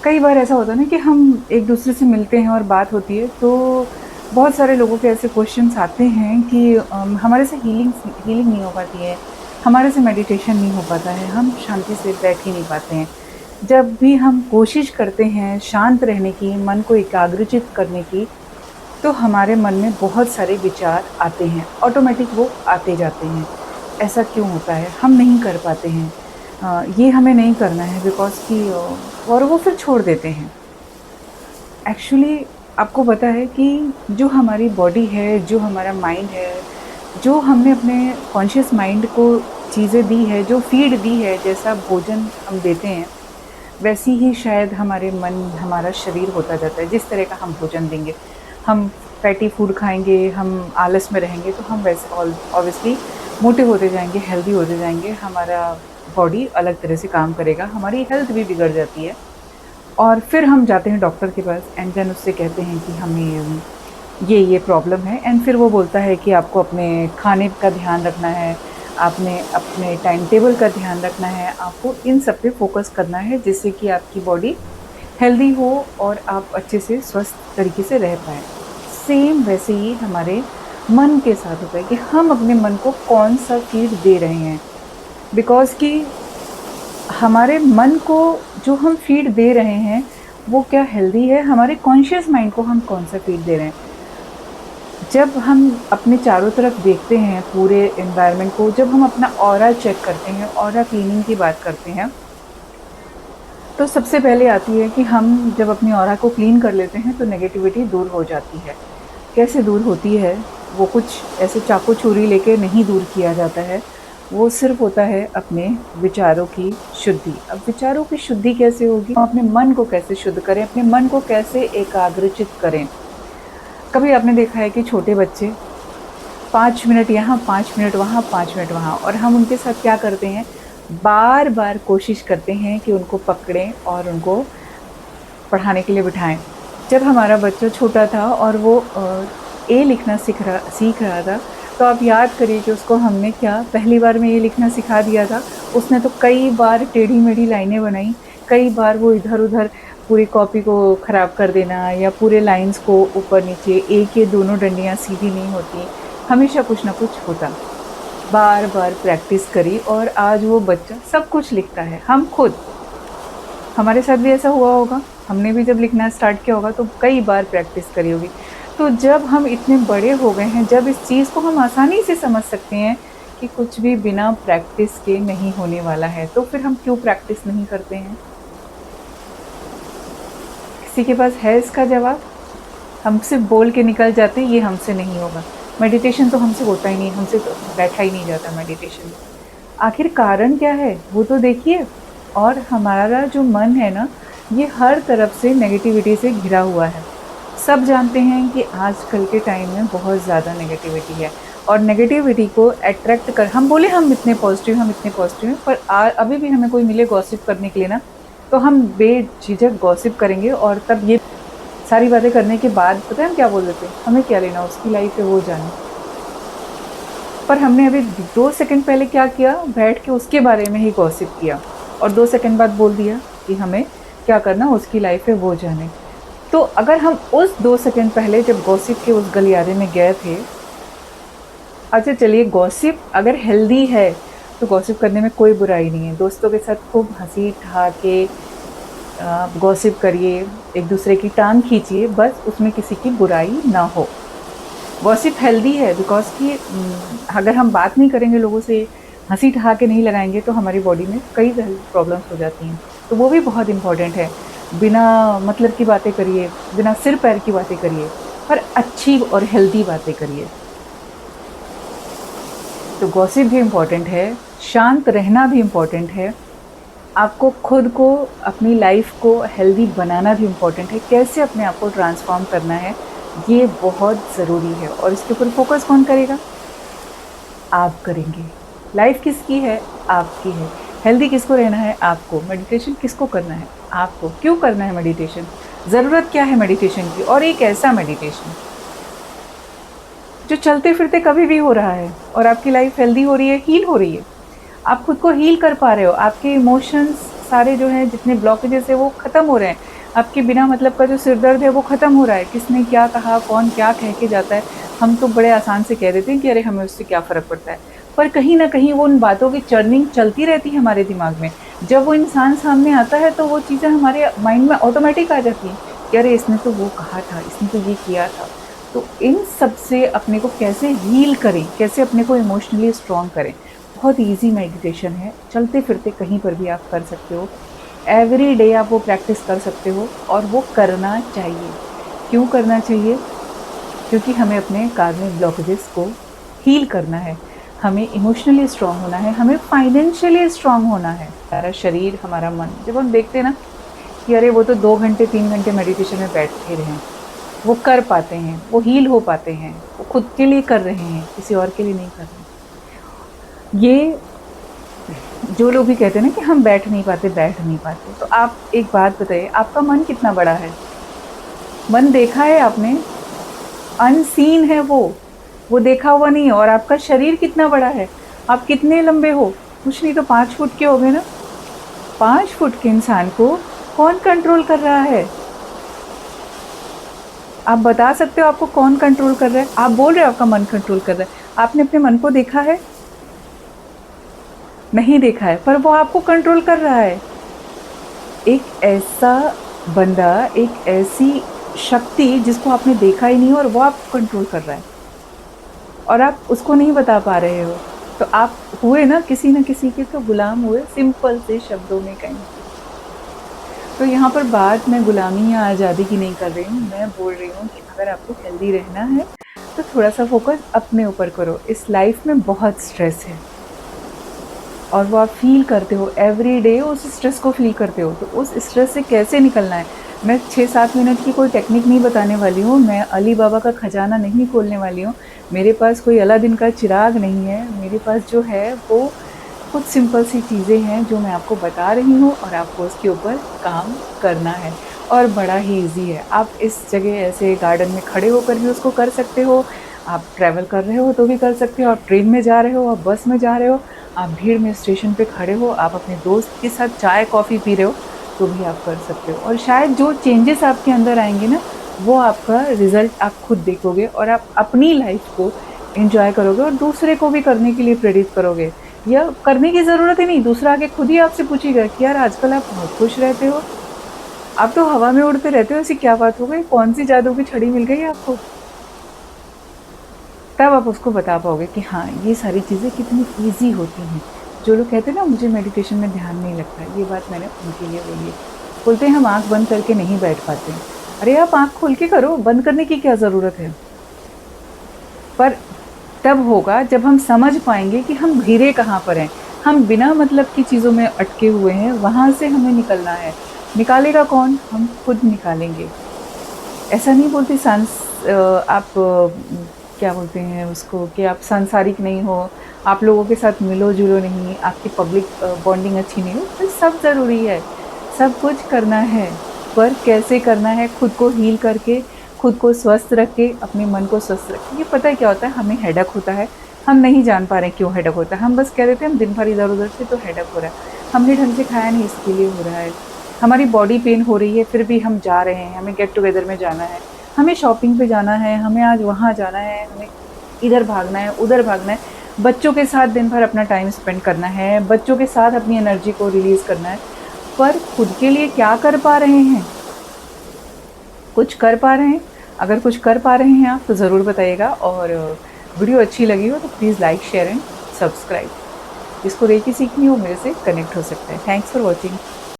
कई बार ऐसा होता है ना कि हम एक दूसरे से मिलते हैं और बात होती है, तो बहुत सारे लोगों के ऐसे क्वेश्चंस आते हैं कि हमारे से हीलिंग नहीं हो पाती है, हमारे से मेडिटेशन नहीं हो पाता है, हम शांति से बैठ ही नहीं पाते हैं। जब भी हम कोशिश करते हैं शांत रहने की, मन को एकाग्रचित करने की, तो हमारे मन में बहुत सारे विचार आते हैं, ऑटोमेटिक वो आते जाते हैं। ऐसा क्यों होता है? हम नहीं कर पाते हैं। ये हमें नहीं करना है बिकॉज़ कि और वो फिर छोड़ देते हैं। एक्चुअली आपको पता है कि जो हमारी बॉडी है, जो हमारा माइंड है, जो हमने अपने कॉन्शियस माइंड को चीज़ें दी है, जो फ़ीड दी है, जैसा भोजन हम देते हैं, वैसी ही शायद हमारे मन, हमारा शरीर होता जाता है। जिस तरह का हम भोजन देंगे, हम फैटी फूड खाएँगे, हम आलस में रहेंगे, तो हम वैसे ऑब्वियसली मोटे होते जाएँगे, हेल्दी होते जाएँगे, हमारा बॉडी अलग तरह से काम करेगा, हमारी हेल्थ भी बिगड़ जाती है। और फिर हम जाते हैं डॉक्टर के पास एंड देन उससे कहते हैं कि हमें ये प्रॉब्लम है, एंड फिर वो बोलता है कि आपको अपने खाने का ध्यान रखना है, आपने अपने टाइम टेबल का ध्यान रखना है, आपको इन सब पे फ़ोकस करना है जिससे कि आपकी बॉडी हेल्दी हो और आप अच्छे से स्वस्थ तरीके से रह पाएँ। सेम वैसे ही हमारे मन के साथ होता है कि हम अपने मन को कौन-सा फ़ीड दे रहे हैं। बिकॉज़ कि हमारे मन को जो हम फ़ीड दे रहे हैं, वो क्या हेल्दी है? हमारे कॉन्शियस माइंड को हम कौन-सा फ़ीड दे रहे हैं? जब हम अपने चारों तरफ देखते हैं पूरे एनवायरनमेंट को, जब हम अपना ऑरा चेक करते हैं, ऑरा क्लीनिंग की बात करते हैं, तो सबसे पहले आती है कि हम जब अपनी ऑरा को क्लीन कर लेते हैं, तो नेगेटिविटी दूर हो जाती है। कैसे दूर होती है? वो कुछ ऐसे चाकू-छुरी लेके नहीं दूर किया जाता है। वो सिर्फ़ होता है अपने विचारों की शुद्धि। अब विचारों की शुद्धि कैसे होगी? हम अपने मन को कैसे शुद्ध करें? अपने मन को कैसे एकाग्रचित करें? कभी आपने देखा है कि छोटे बच्चे 5 मिनट यहाँ, 5 मिनट वहाँ, 5 मिनट वहाँ, और हम उनके साथ क्या करते हैं? बार-बार कोशिश करते हैं कि उनको पकड़ें और उनको पढ़ाने के लिए बिठाएँ। जब हमारा बच्चा छोटा था और वो ए लिखना सीख रहा था, तो आप याद करिए कि उसको हमने क्या पहली बार में ए लिखना सिखा दिया था। उसने तो कई बार टेढ़ी-मेढ़ी लाइनें बनाई, कई बार वो इधर-उधर पूरी कॉपी को ख़राब कर देना या पूरे लाइन्स को ऊपर-नीचे, ए के दोनों डंडियाँ सीधी नहीं होती, हमेशा कुछ ना कुछ होता। बार-बार प्रैक्टिस करी और आज वो बच्चा सब कुछ लिखता है। हम खुद, हमारे साथ भी ऐसा हुआ होगा, हमने भी जब लिखना स्टार्ट किया होगा तो कई बार प्रैक्टिस करी होगी। तो जब हम इतने बड़े हो गए हैं, जब इस चीज़ को हम आसानी से समझ सकते हैं कि कुछ भी बिना प्रैक्टिस के नहीं होने वाला है, तो फिर हम क्यों प्रैक्टिस नहीं करते हैं? किसी के पास है इसका जवाब? हम सिर्फ़ बोल के निकल जाते हैं, ये हमसे नहीं होगा। मेडिटेशन तो हमसे होता ही नहीं, हमसे तो बैठा ही नहीं जाता मेडिटेशन। आखिर कारण क्या है? वो तो देखिए। और हमारा जो मन है ना, ये हर तरफ से नेगेटिविटी से घिरा हुआ है। सब जानते हैं कि आजकल के टाइम में बहुत ज़्यादा नेगेटिविटी है, और नेगेटिविटी को अट्रैक्ट कर हम बोले हम इतने पॉज़िटिव, हम इतने पॉज़िटिव हैं, पर अभी भी हमें कोई मिले गॉसिप करने के लिए ना, तो हम बेझिझक गॉसिप करेंगे, और तब ये सारी बातें करने के बाद पता है हम क्या बोल देते हैं? हमें क्या लेना, उसकी लाइफ़ है वो जाने। पर हमने अभी 2 सेकंड पहले क्या किया? बैठ के उसके बारे में ही गॉसिप किया, और 2 सेकंड बाद बोल दिया कि हमें क्या करना, उसकी लाइफ़ है वो जाने। तो अगर हम उस 2 सेकंड पहले जब गॉसिप के उस गलियारे में गए थे, अच्छा चलिए गॉसिप अगर हेल्दी है, तो गॉसिप करने में कोई बुराई नहीं है। दोस्तों के साथ खूब हँसी-ठहाके गॉसिप करिए, एक दूसरे की टाँग खींचिए, बस उसमें किसी की बुराई ना हो। गॉसिप हेल्दी है बिकॉज़ कि अगर हम बात नहीं करेंगे लोगों से, हँसी-ठहाके नहीं लगाएँगे, तो हमारी बॉडी में कई हेल्थ प्रॉब्लम्स हो जाती हैं। तो वो भी बहुत इम्पोर्टेंट है। बिना मतलब की बातें करिए, बिना सिर-पैर की बातें करिए, पर अच्छी और हेल्दी बातें करिए। तो गॉसिप भी इम्पोर्टेंट है, शांत रहना भी इम्पोर्टेंट है, आपको खुद को, अपनी लाइफ़ को हेल्दी बनाना भी इम्पोर्टेंट है। कैसे अपने आप को ट्रांसफ़ॉर्म करना है, ये बहुत ज़रूरी है, और इसके ऊपर फ़ोकस कौन करेगा? आप करेंगे। लाइफ़ किसकी है? आपकी है। हेल्दी किसको रहना है? आपको। मेडिटेशन किसको करना है? आपको। क्यों करना है मेडिटेशन? ज़रूरत क्या है मेडिटेशन की? और एक ऐसा मेडिटेशन जो चलते-फिरते कभी भी हो रहा है, और आपकी लाइफ़ हेल्दी हो रही है, हील हो रही है। आप खुद को हील कर पा रहे हो, आपके इमोशंस सारे जो हैं जितने ब्लॉकेजेस है वो ख़त्म हो रहे हैं। आपके बिना मतलब का जो सिर दर्द है वो ख़त्म हो रहा है। किसने क्या कहा, कौन क्या कह के जाता है, हम तो बड़े आसान से कह देते हैं कि अरे हमें उससे क्या फ़र्क पड़ता है। पर कहीं न कहीं वो उन बातों की चर्निंग चलती रहती है हमारे दिमाग में। जब वो इंसान सामने आता है तो वो चीज़ें हमारे माइंड में ऑटोमेटिक आ जाती हैं कि अरे इसने तो वो कहा था, इसने तो ये किया था। तो इन सब से अपने को कैसे हील करें, कैसे अपने को इमोशनली स्ट्रॉन्ग करें, बहुत ईज़ी मेडिटेशन है, चलते-फिरते कहीं पर भी आप कर सकते हो। एवरी डे आप वो प्रैक्टिस कर सकते हो और वो करना चाहिए। क्यों करना चाहिए? क्योंकि हमें अपने कार्मिक ब्लॉकेजेस को हील करना है, हमें इमोशनली स्ट्रॉन्ग होना है, हमें फाइनेंशियली स्ट्रॉन्ग होना है। हमारा शरीर, हमारा मन, जब हम देखते हैं ना कि अरे वो तो 2 घंटे 3 घंटे मेडिटेशन में बैठे रहे हैं, वो कर पाते हैं, वो हील हो पाते हैं, वो खुद के लिए कर रहे हैं, किसी और के लिए नहीं कर रहे। ये जो लोग भी कहते हैं ना कि हम बैठ नहीं पाते, बैठ नहीं पाते, तो आप एक बात बताइए, आपका मन कितना बड़ा है? मन देखा है आपने? अनसीन है वो देखा हुआ नहीं है। और आपका शरीर कितना बड़ा है? आप कितने लंबे हो? कुछ नहीं तो 5 फुट के हो गए ना। 5 फुट के इंसान को कौन कंट्रोल कर रहा है? आप बता सकते हो आपको कौन कंट्रोल कर रहा है? आप बोल रहे हो आपका मन कंट्रोल कर रहा है। आपने अपने मन को देखा है? नहीं देखा है, पर वो आपको कंट्रोल कर रहा है। एक ऐसा बंदा, एक ऐसी शक्ति जिसको आपने देखा ही नहीं और वो आपको कंट्रोल कर रहा है और आप उसको नहीं बता पा रहे हो। तो आप हुए ना किसी के तो गुलाम हुए, सिंपल से शब्दों में कहें। तो यहाँ पर बात मैं गुलामी या आज़ादी की नहीं कर रही हूँ, मैं बोल रही हूँ कि अगर आपको हेल्दी रहना है तो थोड़ा सा फोकस अपने ऊपर करो। इस लाइफ में बहुत स्ट्रेस है और वो आप फील करते हो, एवरी डे उस स्ट्रेस को फील करते हो। तो उस स्ट्रेस से कैसे निकलना है, मैं 6-7 मिनट की कोई टेक्निक नहीं बताने वाली हूँ, मैं अली बाबा का खजाना नहीं खोलने वाली हूँ, मेरे पास कोई अलादीन का चिराग नहीं है। मेरे पास जो है वो कुछ सिंपल सी चीज़ें हैं जो मैं आपको बता रही हूँ और आपको उसके ऊपर काम करना है और बड़ा ही ईजी है। आप इस जगह ऐसे गार्डन में खड़े होकर भी उसको कर सकते हो, आप ट्रैवल कर रहे हो तो भी कर सकते हो, आप ट्रेन में जा रहे हो, आप बस में जा रहे हो, आप भीड़ में स्टेशन पे खड़े हो, आप अपने दोस्त के साथ चाय कॉफ़ी पी रहे हो तो भी आप कर सकते हो। और शायद जो चेंजेस आपके अंदर आएंगे ना, वो आपका रिज़ल्ट आप खुद देखोगे और आप अपनी लाइफ को एंजॉय करोगे और दूसरे को भी करने के लिए प्रेरित करोगे। या करने की ज़रूरत ही नहीं, दूसरा आके खुद ही आपसे पूछेगा कि यार आजकल आप बहुत खुश रहते हो, आप तो हवा में उड़ते रहते हो, ऐसी क्या बात हो गई, कौन सी जादू की छड़ी मिल गई आपको? तब आप उसको बता पाओगे कि हाँ, ये सारी चीज़ें कितनी ईज़ी होती हैं। जो लोग कहते हैं ना मुझे मेडिटेशन में ध्यान नहीं लगता, ये बात मैंने उनके लिए बोली है। बोलते हैं हम आँख बंद करके नहीं बैठ पाते। अरे आप आँख खोल के करो, बंद करने की क्या ज़रूरत है? पर तब होगा जब हम समझ पाएंगे कि हम घिरे कहाँ पर हैं, हम बिना मतलब की चीज़ों में अटके हुए हैं, वहाँ से हमें निकलना है। निकालेगा कौन? हम खुद निकालेंगे। ऐसा नहीं बोलती आप क्या बोलते हैं उसको कि आप सांसारिक नहीं हो, आप लोगों के साथ मिलो-जुलो नहीं, आपकी पब्लिक बॉन्डिंग अच्छी नहीं हो, तो सब ज़रूरी है, सब कुछ करना है। पर कैसे करना है? खुद को हील करके, खुद को स्वस्थ रख के, अपने मन को स्वस्थ रख के। ये पता है क्या होता है, हमें हेडेक होता है, हम नहीं जान पा रहे हैं क्यों हेडेक होता है, हम बस कह देते हैं हम दिन भर इधर-उधर से तो हेडेक हो रहा है, हमने ढंग से खाया नहीं इसके लिए हो रहा है। हमारी बॉडी पेन हो रही है फिर भी हम जा रहे हैं, हमें गेट टुगेदर में जाना है, हमें शॉपिंग पे जाना है, हमें आज वहाँ जाना है, हमें इधर भागना है, उधर भागना है, बच्चों के साथ दिन भर अपना टाइम स्पेंड करना है, बच्चों के साथ अपनी एनर्जी को रिलीज़ करना है। पर खुद के लिए क्या कर पा रहे हैं? कुछ कर पा रहे हैं? अगर कुछ कर पा रहे हैं आप तो ज़रूर बताइएगा और वीडियो अच्छी लगी हो तो please like, share and subscribe. जिसको रेकी सीखनी हो मेरे से कनेक्ट हो सकता है। Thanks for watching.